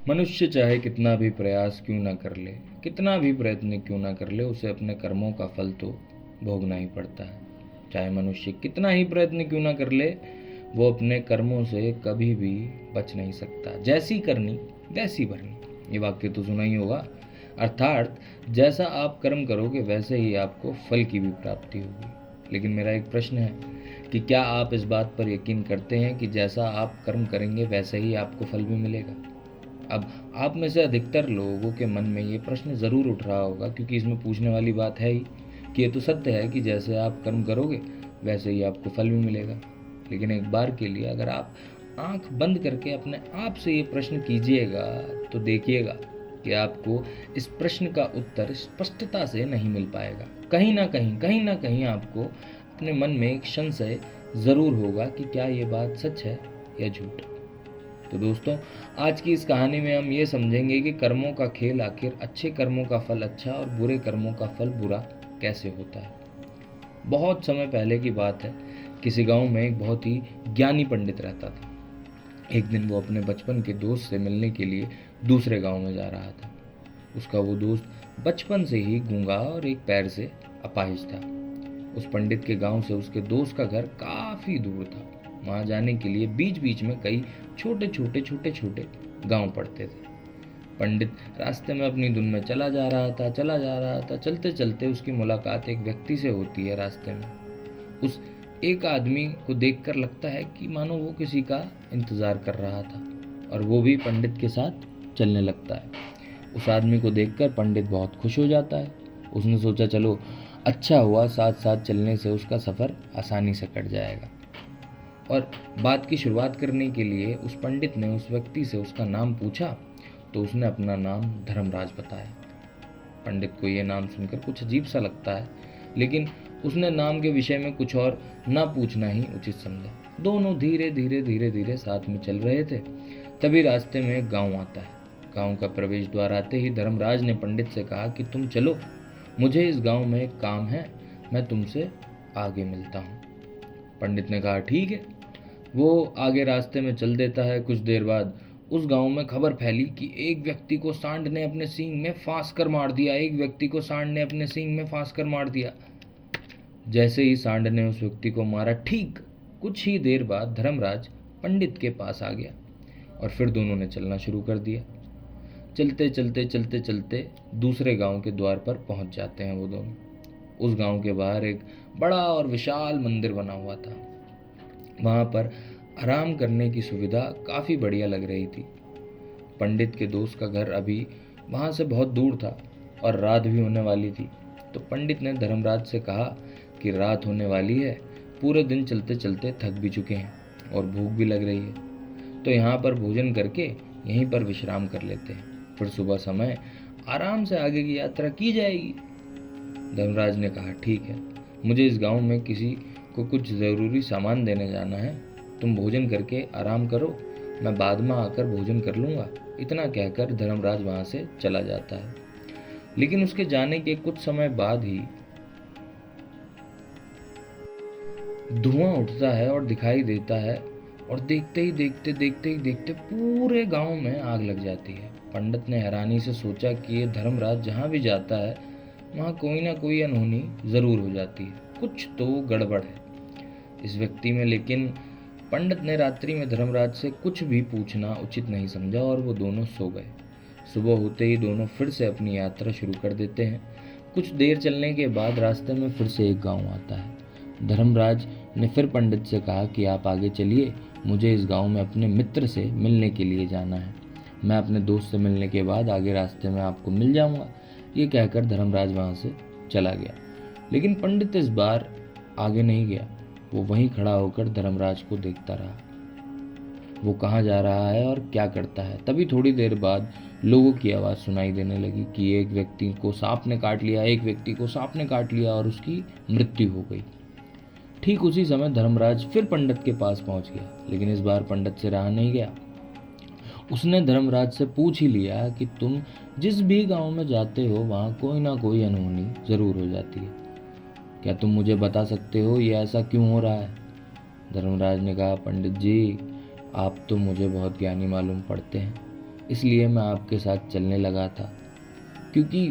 मनुष्य चाहे कितना भी प्रयास क्यों ना कर ले, कितना भी प्रयत्न क्यों ना कर ले, उसे अपने कर्मों का फल तो भोगना ही पड़ता है। चाहे मनुष्य कितना ही प्रयत्न क्यों ना कर ले, वो अपने कर्मों से कभी भी बच नहीं सकता। जैसी करनी वैसी भरनी, ये वाक्य तो सुना ही होगा। अर्थात जैसा आप कर्म करोगे वैसे ही आपको फल की भी प्राप्ति होगी। लेकिन मेरा एक प्रश्न है कि क्या आप इस बात पर यकीन करते हैं कि जैसा आप कर्म करेंगे वैसे ही आपको फल भी मिलेगा? अब आप में से अधिकतर लोगों के मन में ये प्रश्न ज़रूर उठ रहा होगा, क्योंकि इसमें पूछने वाली बात है ही कि ये तो सत्य है कि जैसे आप कर्म करोगे वैसे ही आपको फल भी मिलेगा। लेकिन एक बार के लिए अगर आप आंख बंद करके अपने आप से ये प्रश्न कीजिएगा तो देखिएगा कि आपको इस प्रश्न का उत्तर स्पष्टता से नहीं मिल पाएगा। कहीं ना कहीं आपको अपने मन में एक संशय ज़रूर होगा कि क्या ये बात सच है या झूठ। तो दोस्तों, आज की इस कहानी में हम ये समझेंगे कि कर्मों का खेल आखिर अच्छे कर्मों का फल अच्छा और बुरे कर्मों का फल बुरा कैसे होता है। बहुत समय पहले की बात है, किसी गांव में एक बहुत ही ज्ञानी पंडित रहता था। एक दिन वो अपने बचपन के दोस्त से मिलने के लिए दूसरे गांव में जा रहा था। उसका वो दोस्त बचपन से ही गूंगा और एक पैर से अपाहिज था। उस पंडित के गांव से उसके दोस्त का घर काफ़ी दूर था। वहाँ जाने के लिए बीच बीच में कई छोटे छोटे गांव पड़ते थे। पंडित रास्ते में अपनी धुन में चला जा रहा था। चलते चलते उसकी मुलाकात एक व्यक्ति से होती है रास्ते में। उस एक आदमी को देखकर लगता है कि मानो वो किसी का इंतज़ार कर रहा था और वो भी पंडित के साथ चलने लगता है। उस आदमी को देखकर पंडित बहुत खुश हो जाता है। उसने सोचा चलो अच्छा हुआ, साथ साथ चलने से उसका सफ़र आसानी से कट जाएगा। और बात की शुरुआत करने के लिए उस पंडित ने उस व्यक्ति से उसका नाम पूछा तो उसने अपना नाम धर्मराज बताया। पंडित को ये नाम सुनकर कुछ अजीब सा लगता है, लेकिन उसने नाम के विषय में कुछ और ना पूछना ही उचित समझा। दोनों धीरे धीरे साथ में चल रहे थे। तभी रास्ते में एक गांव आता है। गांव का प्रवेश द्वार आते ही धर्मराज ने पंडित से कहा कि तुम चलो, मुझे इस गांव में एक काम है, मैं तुमसे आगे मिलता हूँ। पंडित ने कहा ठीक है। वो आगे रास्ते में चल देता है। कुछ देर बाद उस गांव में खबर फैली कि एक व्यक्ति को सांड ने अपने सींग में फांस कर मार दिया। जैसे ही सांड ने उस व्यक्ति को मारा, ठीक कुछ ही देर बाद धर्मराज पंडित के पास आ गया और फिर दोनों ने चलना शुरू कर दिया। चलते दूसरे गांव के द्वार पर पहुंच जाते हैं वो दोनों। उस गांव के बाहर एक बड़ा और विशाल मंदिर बना हुआ था। वहाँ पर आराम करने की सुविधा काफ़ी बढ़िया लग रही थी। पंडित के दोस्त का घर अभी वहाँ से बहुत दूर था और रात भी होने वाली थी। तो पंडित ने धर्मराज से कहा कि रात होने वाली है, पूरे दिन चलते चलते थक भी चुके हैं और भूख भी लग रही है, तो यहाँ पर भोजन करके यहीं पर विश्राम कर लेते हैं, फिर सुबह समय आराम से आगे की यात्रा की जाएगी। धर्मराज ने कहा ठीक है, मुझे इस गांव में किसी को कुछ ज़रूरी सामान देने जाना है, तुम भोजन करके आराम करो, मैं बाद में आकर भोजन कर लूँगा। इतना कहकर धर्मराज वहाँ से चला जाता है। लेकिन उसके जाने के कुछ समय बाद ही धुआं उठता है और दिखाई देता है और देखते ही पूरे गांव में आग लग जाती है। पंडित ने हैरानी से सोचा कि ये धर्मराज जहाँ भी जाता है वहाँ कोई ना कोई अनहोनी ज़रूर हो जाती है, कुछ तो गड़बड़ है इस व्यक्ति में। लेकिन पंडित ने रात्रि में धर्मराज से कुछ भी पूछना उचित नहीं समझा और वो दोनों सो गए। सुबह होते ही दोनों फिर से अपनी यात्रा शुरू कर देते हैं। कुछ देर चलने के बाद रास्ते में फिर से एक गांव आता है। धर्मराज ने फिर पंडित से कहा कि आप आगे चलिए, मुझे इस गांव में अपने मित्र से मिलने के लिए जाना है, मैं अपने दोस्त से मिलने के बाद आगे रास्ते में आपको मिल जाऊंगा। ये कहकर धर्मराज वहाँ से चला गया। लेकिन पंडित इस बार आगे नहीं गया, वो वहीं खड़ा होकर धर्मराज को देखता रहा, वो कहाँ जा रहा है और क्या करता है। तभी थोड़ी देर बाद लोगों की आवाज़ सुनाई देने लगी कि एक व्यक्ति को सांप ने काट लिया और उसकी मृत्यु हो गई। ठीक उसी समय धर्मराज फिर पंडित के पास पहुंच गया, लेकिन इस बार पंडित से रहा नहीं गया। उसने धर्मराज से पूछ ही लिया कि तुम जिस भी गांव में जाते हो वहाँ कोई ना कोई अनहोनी ज़रूर हो जाती है, क्या तुम मुझे बता सकते हो ये ऐसा क्यों हो रहा है? धर्मराज ने कहा पंडित जी, आप तो मुझे बहुत ज्ञानी मालूम पड़ते हैं, इसलिए मैं आपके साथ चलने लगा था, क्योंकि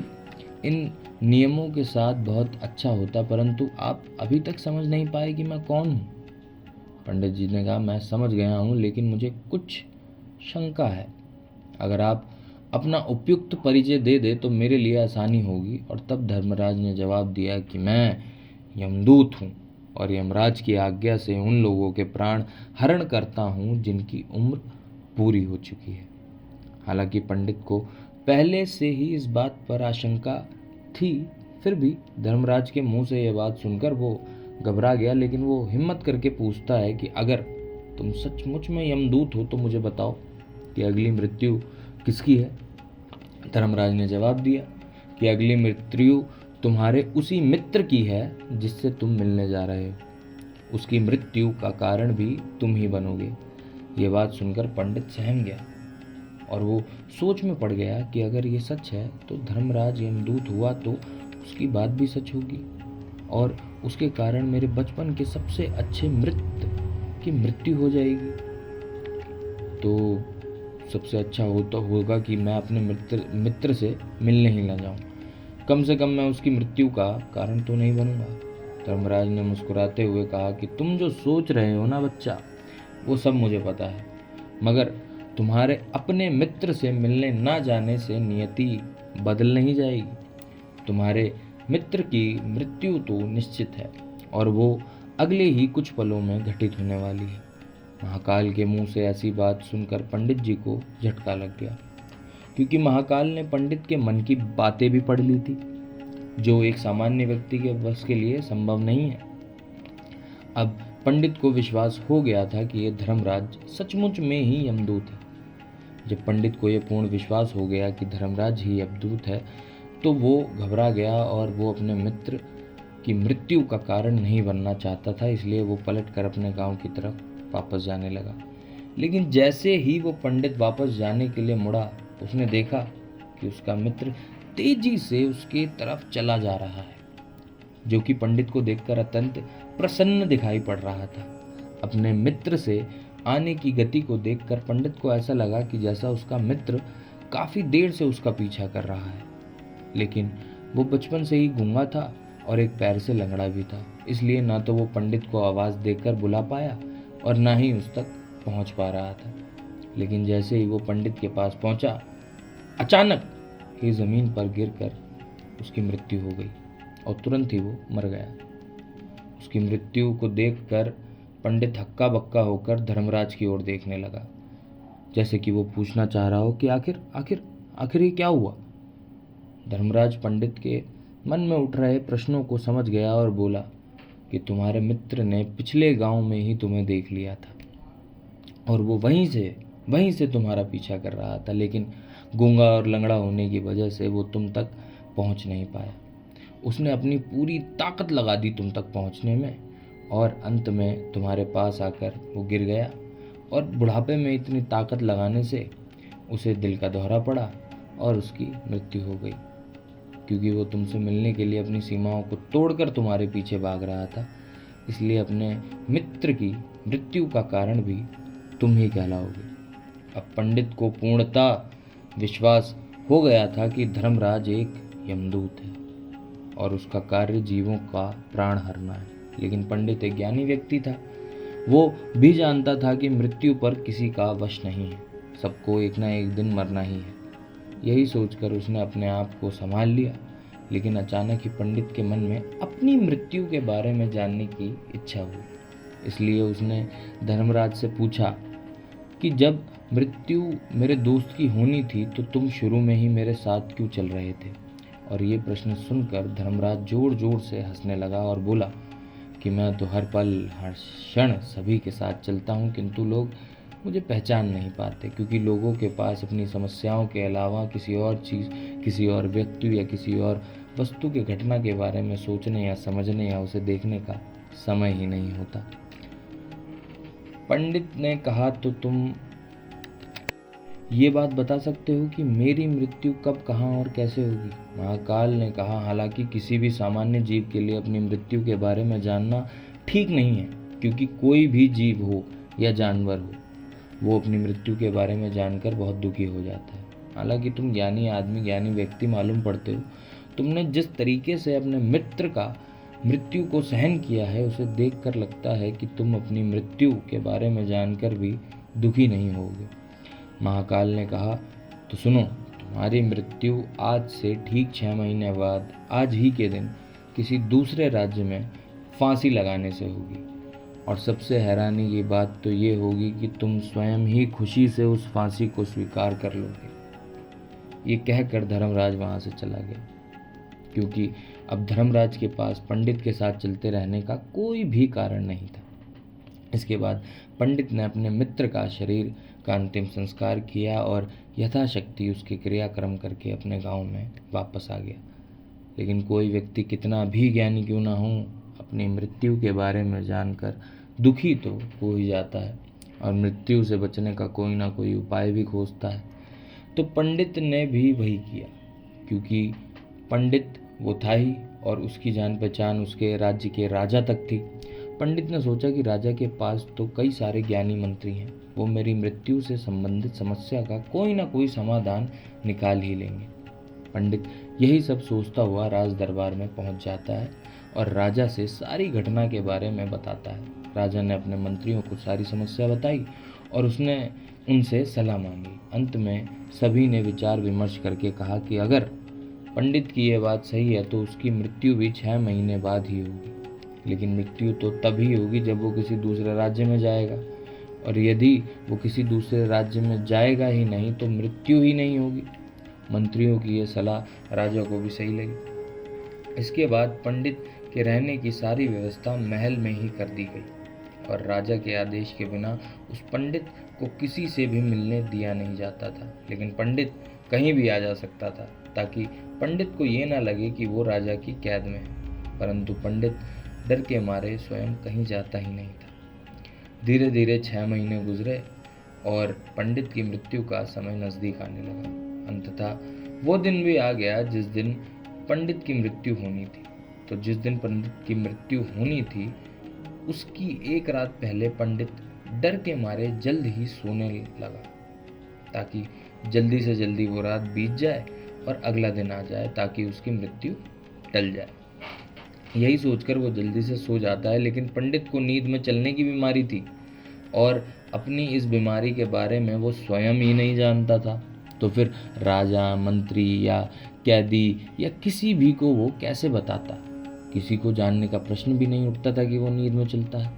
इन नियमों के साथ बहुत अच्छा होता, परंतु आप अभी तक समझ नहीं पाए कि मैं कौन हूँ। पंडित जी ने कहा, मैं समझ गया हूँ, लेकिन मुझे कुछ शंका है। अगर आप अपना उपयुक्त परिचय दे दे तो मेरे लिए आसानी होगी। और तब धर्मराज ने जवाब दिया कि मैं यमदूत हूँ और यमराज की आज्ञा से उन लोगों के प्राण हरण करता हूँ जिनकी उम्र पूरी हो चुकी है। हालांकि पंडित को पहले से ही इस बात पर आशंका थी, फिर भी धर्मराज के मुंह से यह बात सुनकर वो घबरा गया। लेकिन वो हिम्मत करके पूछता है कि अगर तुम सचमुच में यमदूत हो तो मुझे बताओ कि अगली मृत्यु किसकी है। धर्मराज ने जवाब दिया कि अगली मृत्यु तुम्हारे उसी मित्र की है जिससे तुम मिलने जा रहे हो। उसकी मृत्यु का कारण भी तुम ही बनोगे। ये बात सुनकर पंडित सहम गया और वो सोच में पड़ गया कि अगर ये सच है तो धर्मराज यमदूत हुआ तो उसकी बात भी सच होगी और उसके कारण मेरे बचपन के सबसे अच्छे मित्र की मृत्यु हो जाएगी। तो सबसे अच्छा होगा कि मैं अपने मित्र से मिलने ही ना जाऊं। कम से कम मैं उसकी मृत्यु का कारण तो नहीं बनूंगा। धर्मराज ने मुस्कुराते हुए कहा कि तुम जो सोच रहे हो ना बच्चा, वो सब मुझे पता है, मगर तुम्हारे अपने मित्र से मिलने ना जाने से नियति बदल नहीं जाएगी। तुम्हारे मित्र की मृत्यु तो निश्चित है और वो अगले ही कुछ पलों में घटित होने वाली है। महाकाल के मुंह से ऐसी बात सुनकर पंडित जी को झटका लग गया, क्योंकि महाकाल ने पंडित के मन की बातें भी पढ़ ली थी, जो एक सामान्य व्यक्ति के बस के लिए संभव नहीं है। अब पंडित को विश्वास हो गया था कि यह धर्मराज सचमुच में ही यमदूत है। जब पंडित को यह पूर्ण विश्वास हो गया कि धर्मराज ही यमदूत है तो वो घबरा गया और वो अपने मित्र की मृत्यु का कारण नहीं बनना चाहता था, इसलिए वो पलटकर अपने गांव की तरफ वापस जाने लगा। लेकिन जैसे ही वो पंडित वापस जाने के लिए मुड़ा, उसने देखा कि उसका मित्र तेजी से उसके तरफ चला जा रहा है, जो कि पंडित को देखकर अत्यंत प्रसन्न दिखाई पड़ रहा था। अपने मित्र से आने की गति को देखकर पंडित को ऐसा लगा कि जैसा उसका मित्र काफी देर से उसका पीछा कर रहा है। लेकिन वो बचपन से ही गूंगा था और एक पैर से लंगड़ा भी था, इसलिए ना तो वो पंडित को आवाज देकर बुला पाया और ना ही उस तक पहुंच पा रहा था। लेकिन जैसे ही वो पंडित के पास पहुंचा, अचानक ही जमीन पर गिरकर उसकी मृत्यु हो गई और तुरंत ही वो मर गया। उसकी मृत्यु को देखकर पंडित हक्का बक्का होकर धर्मराज की ओर देखने लगा, जैसे कि वो पूछना चाह रहा हो कि आखिर आखिर आखिर ये क्या हुआ। धर्मराज पंडित के मन में उठ रहे प्रश्नों को समझ गया और बोला कि तुम्हारे मित्र ने पिछले गांव में ही तुम्हें देख लिया था और वो वहीं से तुम्हारा पीछा कर रहा था, लेकिन गूंगा और लंगड़ा होने की वजह से वो तुम तक पहुंच नहीं पाया। उसने अपनी पूरी ताकत लगा दी तुम तक पहुंचने में और अंत में तुम्हारे पास आकर वो गिर गया और बुढ़ापे में इतनी ताकत लगाने से उसे दिल का दौरा पड़ा और उसकी मृत्यु हो गई, क्योंकि वो तुमसे मिलने के लिए अपनी सीमाओं को तोड़कर तुम्हारे पीछे भाग रहा था। इसलिए अपने मित्र की मृत्यु का कारण भी तुम ही कहलाओगे। अब पंडित को पूर्णतः विश्वास हो गया था कि धर्मराज एक यमदूत है और उसका कार्य जीवों का प्राण हरना है। लेकिन पंडित एक ज्ञानी व्यक्ति था, वो भी जानता था कि मृत्यु पर किसी का वश नहीं है, सबको एक ना एक दिन मरना ही है। यही सोचकर उसने अपने आप को संभाल लिया। लेकिन अचानक ही पंडित के मन में अपनी मृत्यु के बारे में जानने की इच्छा हुई, इसलिए उसने धर्मराज से पूछा कि जब मृत्यु मेरे दोस्त की होनी थी तो तुम शुरू में ही मेरे साथ क्यों चल रहे थे। और ये प्रश्न सुनकर धर्मराज जोर जोर से हंसने लगा और बोला कि मैं तो हर पल हर क्षण सभी के साथ चलता हूँ, किंतु लोग मुझे पहचान नहीं पाते, क्योंकि लोगों के पास अपनी समस्याओं के अलावा किसी और चीज़, किसी और व्यक्ति या किसी और वस्तु के घटना के बारे में सोचने या समझने या उसे देखने का समय ही नहीं होता। पंडित ने कहा, तो तुम ये बात बता सकते हो कि मेरी मृत्यु कब, कहाँ और कैसे होगी। महाकाल ने कहा, हालांकि किसी भी सामान्य जीव के लिए अपनी मृत्यु के बारे में जानना ठीक नहीं है, क्योंकि कोई भी जीव हो या जानवर हो, वो अपनी मृत्यु के बारे में जानकर बहुत दुखी हो जाता है। हालांकि तुम ज्ञानी आदमी, ज्ञानी व्यक्ति मालूम पड़ते हो। तुमने जिस तरीके से अपने मित्र का मृत्यु को सहन किया है, उसे देखकर लगता है कि तुम अपनी मृत्यु के बारे में जानकर भी दुखी नहीं होगे। महाकाल ने कहा, तो सुनो, तुम्हारी मृत्यु आज से ठीक 6 महीने बाद आज ही के दिन किसी दूसरे राज्य में फांसी लगाने से होगी। और सबसे हैरानी की बात तो ये होगी कि तुम स्वयं ही खुशी से उस फांसी को स्वीकार कर लोगे। ये कहकर धर्मराज वहां से चला गया, क्योंकि अब धर्मराज के पास पंडित के साथ चलते रहने का कोई भी कारण नहीं था। इसके बाद पंडित ने अपने मित्र का शरीर का अंतिम संस्कार किया और यथाशक्ति उसके क्रियाक्रम करके अपने गांव में वापस आ गया। लेकिन कोई व्यक्ति कितना भी ज्ञानी क्यों ना हो, अपनी मृत्यु के बारे में जानकर दुखी तो हो ही जाता है और मृत्यु से बचने का कोई ना कोई उपाय भी खोजता है। तो पंडित ने भी वही किया, क्योंकि पंडित वो था ही और उसकी जान पहचान उसके राज्य के राजा तक थी। पंडित ने सोचा कि राजा के पास तो कई सारे ज्ञानी मंत्री हैं, वो मेरी मृत्यु से संबंधित समस्या का कोई ना कोई समाधान निकाल ही लेंगे। पंडित यही सब सोचता हुआ राज दरबार में पहुंच जाता है और राजा से सारी घटना के बारे में बताता है। राजा ने अपने मंत्रियों को सारी समस्या बताई और उसने उनसे सलाह मांगी। अंत में सभी ने विचार विमर्श करके कहा कि अगर पंडित की ये बात सही है तो उसकी मृत्यु भी 6 महीने बाद ही होगी। लेकिन मृत्यु तो तभी होगी जब वो किसी दूसरे राज्य में जाएगा, और यदि वो किसी दूसरे राज्य में जाएगा ही नहीं तो मृत्यु ही नहीं होगी। मंत्रियों की ये सलाह राजा को भी सही लगी। इसके बाद पंडित के रहने की सारी व्यवस्था महल में ही कर दी गई और राजा के आदेश के बिना उस पंडित को किसी से भी मिलने दिया नहीं जाता था। लेकिन पंडित कहीं भी आ जा सकता था, ताकि पंडित को ये ना लगे कि वो राजा की कैद में है। परंतु पंडित डर के मारे स्वयं कहीं जाता ही नहीं था। धीरे धीरे 6 महीने गुजरे और पंडित की मृत्यु का समय नजदीक आने लगा। अंततः वो दिन भी आ गया जिस दिन पंडित की मृत्यु होनी थी। तो जिस दिन पंडित की मृत्यु होनी थी, उसकी एक रात पहले पंडित डर के मारे जल्द ही सोने लगा, ताकि जल्दी से जल्दी वो रात बीत जाए और अगला दिन आ जाए, ताकि उसकी मृत्यु टल जाए। यही सोचकर वो जल्दी से सो जाता है। लेकिन पंडित को नींद में चलने की बीमारी थी और अपनी इस बीमारी के बारे में वो स्वयं ही नहीं जानता था। तो फिर राजा, मंत्री या कैदी या किसी भी को वो कैसे बताता? किसी को जानने का प्रश्न भी नहीं उठता था कि वो नींद में चलता है।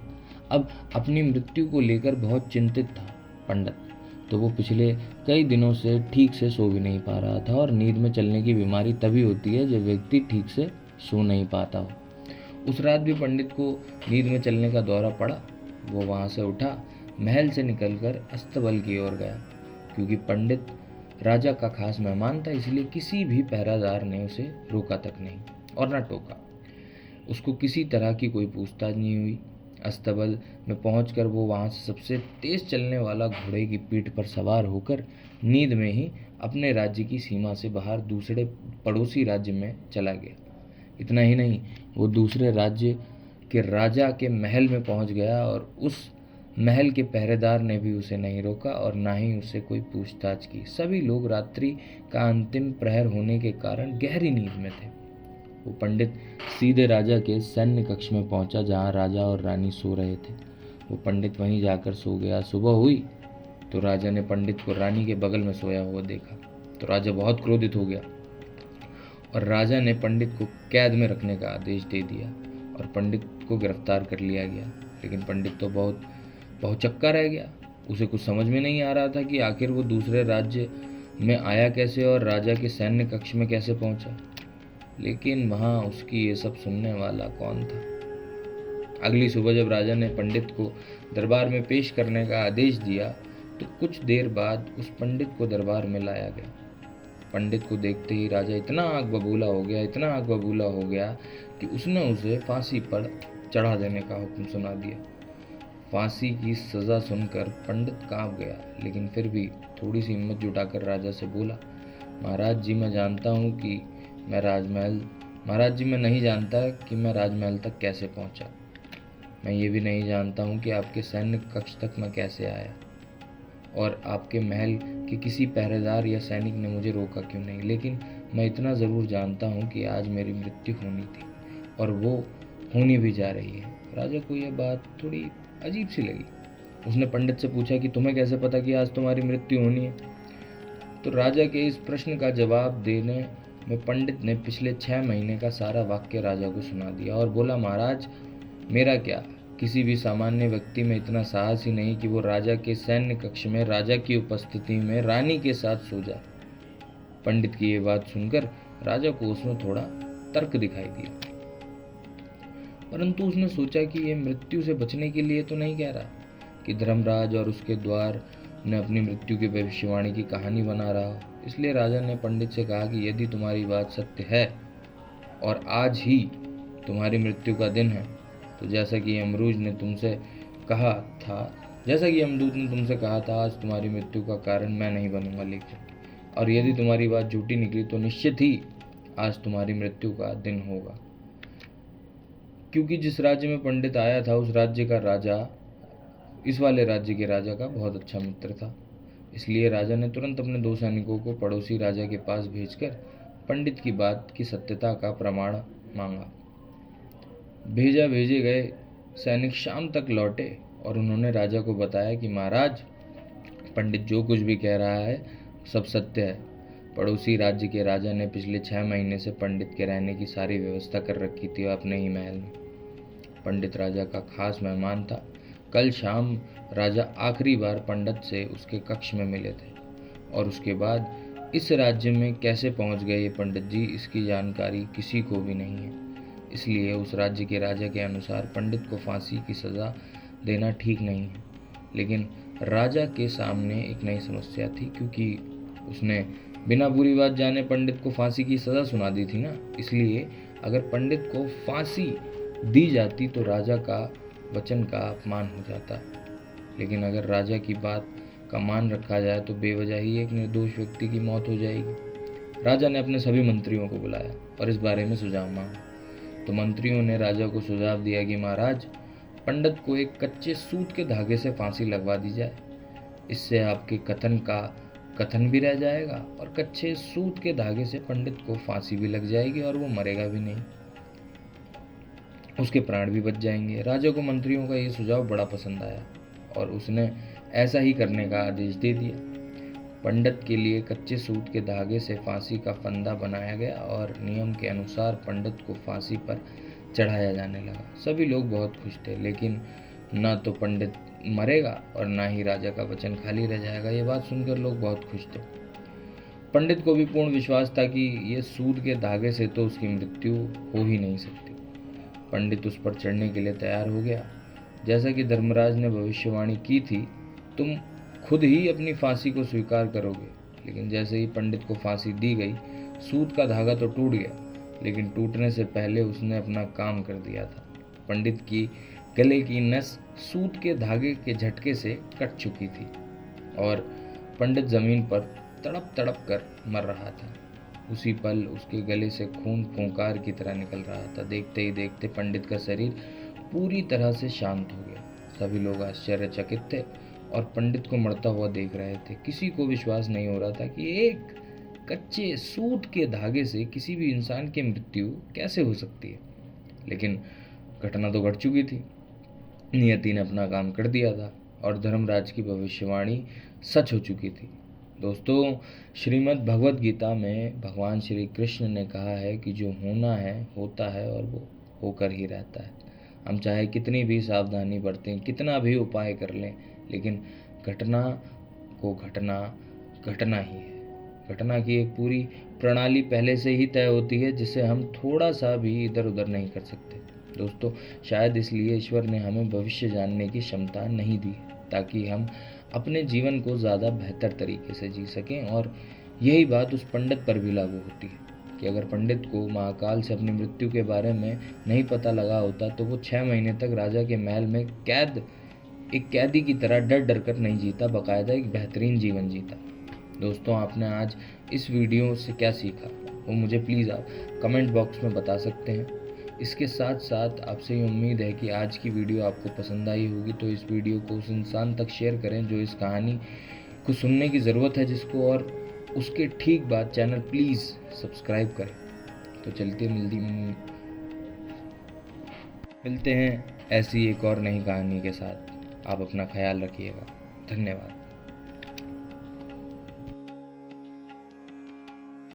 अब अपनी मृत्यु को लेकर बहुत चिंतित था पंडित। तो वो पिछले कई दिनों से ठीक से सो भी नहीं पा रहा था, और नींद में चलने की बीमारी तभी होती है जब व्यक्ति ठीक से सो नहीं पाता हो। उस रात भी पंडित को नींद में चलने का दौरा पड़ा। वो वहाँ से उठा, महल से निकलकर अस्तबल की ओर गया। क्योंकि पंडित राजा का खास मेहमान था, इसलिए किसी भी पहरादार ने उसे रोका तक नहीं और न टोका। उसको किसी तरह की कोई पूछताछ नहीं हुई। अस्तबल में पहुंचकर वो वहां से सबसे तेज चलने वाला घोड़े की पीठ पर सवार होकर नींद में ही अपने राज्य की सीमा से बाहर दूसरे पड़ोसी राज्य में चला गया। इतना ही नहीं, वो दूसरे राज्य के राजा के महल में पहुंच गया और उस महल के पहरेदार ने भी उसे नहीं रोका और ना ही उसे कोई पूछताछ की। सभी लोग रात्रि का अंतिम प्रहर होने के कारण गहरी नींद में थे। वो पंडित सीधे राजा के सैन्य कक्ष में पहुंचा, जहां राजा और रानी सो रहे थे। वो पंडित वहीं जाकर सो गया। सुबह हुई तो राजा ने पंडित को रानी के बगल में सोया हुआ देखा। तो राजा बहुत क्रोधित हो गया और राजा ने पंडित को कैद में रखने का आदेश दे दिया और पंडित को गिरफ्तार कर लिया गया। लेकिन पंडित तो बहुत चक्का रह गया। उसे कुछ समझ में नहीं आ रहा था कि आखिर वो दूसरे राज्य में आया कैसे और राजा के सैन्य कक्ष में कैसे पहुंचा। लेकिन वहां उसकी ये सब सुनने वाला कौन था? अगली सुबह जब राजा ने पंडित को दरबार में पेश करने का आदेश दिया तो कुछ देर बाद उस पंडित को दरबार में लाया गया। पंडित को देखते ही राजा इतना आग बबूला हो गया कि उसने उसे फांसी पर चढ़ा देने का हुक्म सुना दिया। फांसी की सजा सुनकर पंडित कांप गया, लेकिन फिर भी थोड़ी सी हिम्मत जुटाकर राजा से बोला, महाराज जी, मैं जानता हूँ कि महाराज जी, मैं नहीं जानता कि मैं राजमहल तक कैसे पहुंचा। मैं ये भी नहीं जानता हूँ कि आपके सैन्य कक्ष तक मैं कैसे आया। और आपके महल के किसी पहरेदार या सैनिक ने मुझे रोका क्यों नहीं, लेकिन मैं इतना ज़रूर जानता हूँ कि आज मेरी मृत्यु होनी थी और वो होनी भी जा रही है। राजा को यह बात थोड़ी अजीब सी लगी। उसने पंडित से पूछा कि तुम्हें कैसे पता कि आज तुम्हारी मृत्यु होनी है। तो राजा के इस प्रश्न का जवाब देने में पंडित ने पिछले 6 महीने का सारा वाक्य राजा को सुना दिया और बोला, महाराज, मेरा क्या, किसी भी सामान्य व्यक्ति में इतना साहस ही नहीं कि वो राजा के सैन्य कक्ष में राजा की उपस्थिति में रानी के साथ सो जाए। पंडित की ये बात सुनकर राजा को उसमें थोड़ा तर्क दिखाई दिया, परंतु उसने सोचा कि यह मृत्यु से बचने के लिए तो नहीं कह रहा कि धर्मराज और उसके द्वार ने अपनी मृत्यु की भविष्यवाणी की कहानी बना रहा हो। इसलिए राजा ने पंडित से कहा कि यदि तुम्हारी बात सत्य है और आज ही तुम्हारी मृत्यु का दिन है, तो जैसा कि यमदूत ने तुमसे कहा था, आज तुम्हारी मृत्यु का कारण मैं नहीं बनूंगा, लेकिन और यदि तुम्हारी बात झूठी निकली तो निश्चित ही आज तुम्हारी मृत्यु का दिन होगा। क्योंकि जिस राज्य में पंडित आया था, उस राज्य का राजा इस वाले राज्य के राजा का बहुत अच्छा मित्र था। इसलिए राजा ने तुरंत अपने 2 सैनिकों को पड़ोसी राजा के पास भेजकर पंडित की बात की सत्यता का प्रमाण मांगा। भेजे गए सैनिक शाम तक लौटे और उन्होंने राजा को बताया कि महाराज, पंडित जो कुछ भी कह रहा है सब सत्य है। पड़ोसी राज्य के राजा ने पिछले 6 महीने से पंडित के रहने की सारी व्यवस्था कर रखी थी अपने ही महल में। पंडित राजा का खास मेहमान था। कल शाम राजा आखिरी बार पंडित से उसके कक्ष में मिले थे और उसके बाद इस राज्य में कैसे पहुंच गए ये पंडित जी, इसकी जानकारी किसी को भी नहीं है। इसलिए उस राज्य के राजा के अनुसार पंडित को फांसी की सज़ा देना ठीक नहीं है। लेकिन राजा के सामने एक नई समस्या थी, क्योंकि उसने बिना बुरी बात जाने पंडित को फांसी की सज़ा सुना दी थी ना। इसलिए अगर पंडित को फांसी दी जाती तो राजा का वचन का अपमान हो जाता, लेकिन अगर राजा की बात का मान रखा जाए तो बेवजह ही एक निर्दोष व्यक्ति की मौत हो जाएगी। राजा ने अपने सभी मंत्रियों को बुलाया और इस बारे में सुझाव मांगा। तो मंत्रियों ने राजा को सुझाव दिया कि महाराज, पंडित को एक कच्चे सूत के धागे से फांसी लगवा दी जाए। इससे आपके कथन का कथन भी रह जाएगा और कच्चे सूत के धागे से पंडित को फांसी भी लग जाएगी और वो मरेगा भी नहीं, उसके प्राण भी बच जाएंगे। राजा को मंत्रियों का ये सुझाव बड़ा पसंद आया और उसने ऐसा ही करने का आदेश दे दिया। पंडित के लिए कच्चे सूत के धागे से फांसी का फंदा बनाया गया और नियम के अनुसार पंडित को फांसी पर चढ़ाया जाने लगा। सभी लोग बहुत खुश थे, लेकिन ना तो पंडित मरेगा और ना ही राजा का वचन खाली रह जाएगा। ये बात सुनकर लोग बहुत खुश थे। पंडित को भी पूर्ण विश्वास था कि ये सूत के धागे से तो उसकी मृत्यु हो ही नहीं सकती। पंडित उस पर चढ़ने के लिए तैयार हो गया। जैसा कि धर्मराज ने भविष्यवाणी की थी, तुम खुद ही अपनी फांसी को स्वीकार करोगे। लेकिन जैसे ही पंडित को फांसी दी गई, सूत का धागा तो टूट गया, लेकिन टूटने से पहले उसने अपना काम कर दिया था। पंडित की गले की नस सूत के धागे के झटके से कट चुकी थी और पंडित जमीन पर तड़प तड़प कर मर रहा था। उसी पल उसके गले से खून फुंकार की तरह निकल रहा था। देखते ही देखते पंडित का शरीर पूरी तरह से शांत हो गया। सभी लोग आश्चर्यचकित थे और पंडित को मरता हुआ देख रहे थे। किसी को विश्वास नहीं हो रहा था कि एक कच्चे सूत के धागे से किसी भी इंसान की मृत्यु कैसे हो सकती है। लेकिन घटना तो घट चुकी थी। नियति ने अपना काम कर दिया था और धर्मराज की भविष्यवाणी सच हो चुकी थी। दोस्तों, श्रीमद् भगवद गीता में भगवान श्री कृष्ण ने कहा है कि जो होना है होता है और वो होकर ही रहता है। हम चाहे कितनी भी सावधानी बरतें, कितना भी उपाय कर लें, लेकिन घटना को घटना ही है। घटना की एक पूरी प्रणाली पहले से ही तय होती है, जिसे हम थोड़ा सा भी इधर उधर नहीं कर सकते। दोस्तों, शायद इसलिए ईश्वर ने हमें भविष्य जानने की क्षमता नहीं दी, ताकि हम अपने जीवन को ज़्यादा बेहतर तरीके से जी सकें। और यही बात उस पंडित पर भी लागू होती है कि अगर पंडित को महाकाल से अपनी मृत्यु के बारे में नहीं पता लगा होता तो वो 6 महीने तक राजा के महल में एक कैदी की तरह डर डर कर नहीं जीता, बाकायदा एक बेहतरीन जीवन जीता। दोस्तों, आपने आज इस वीडियो से क्या सीखा वो मुझे प्लीज़ आप कमेंट बॉक्स में बता सकते हैं। इसके साथ साथ आपसे ये उम्मीद है कि आज की वीडियो आपको पसंद आई होगी, तो इस वीडियो को उस इंसान तक शेयर करें जो इस कहानी को सुनने की ज़रूरत है जिसको, और उसके ठीक बाद चैनल प्लीज़ सब्सक्राइब करें। तो चलते मिलते हैं ऐसी एक और नई कहानी के साथ। आप अपना ख्याल रखिएगा। धन्यवाद।